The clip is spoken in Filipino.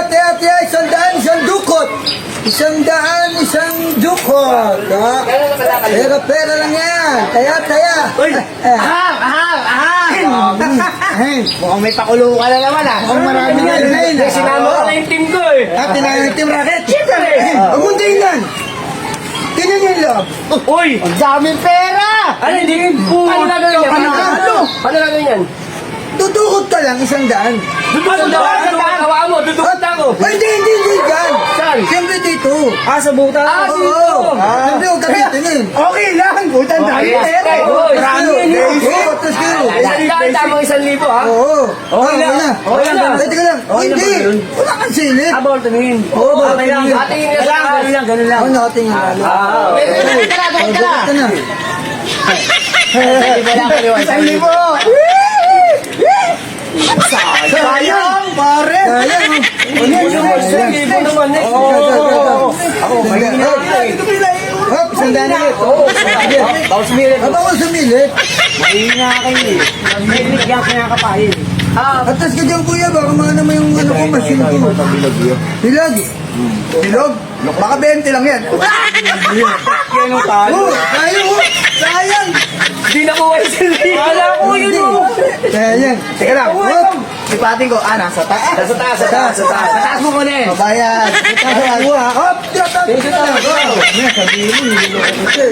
tiya, 100, isang dukot. 100, isang dukot. Pera lang yan. Taya. Uy! Mukhang may pakulo ka na naman ah. Mukhang marami nga yun. Sinama ko na yung team ko eh. Tinangan ng team racket. Siyempre! Huwag mong tingnan. Tingnan niyo yung loob. Uy! Ang daming pera! Ano hindi? Ano na gawin yan? Ano na gawin yan? Dudukot ka lang, 100. Dudukot mo, dudukot ako. Ay, hindi dyan. Saan? Siyempre dito. Sa buta? Oo. Siyempre, huwag ka titingin. Okay lang, putang dami pera. Marami yan yun. Oo, tapos kayo. Tamang 1,000 ha? Oo. Okay lang. Okay lang. Ay, teka lang. Hindi. Wala kang silip. Bawal tumingin. Oo, Okay lang. Atingin ka sa Ganun lang. Ako nakatingin lalo. Ito na. Isang libo! Sayang, pare! Sayang. Ako, mahina Hop, isang daan ulit. Bawal sumirit. Bawal sumilit. Mahina kayo eh. Mahilig yan kinakapahin. Atas ka dyan, kuya. Baka maano mo yung ano ko, machine ko. Bilag. Bilog? Baka 20 lang yan. Yan ang talo. Oh, sayang. Hindi na kuha yung 1,000. Wala ko yun oh. Sayang. Teka lang. Hop. Ipating ko, nasa taas. Sa taas. Sa taas mo ko na eh. Babayad. Hop. Sabihin mo, niloloko ko siya.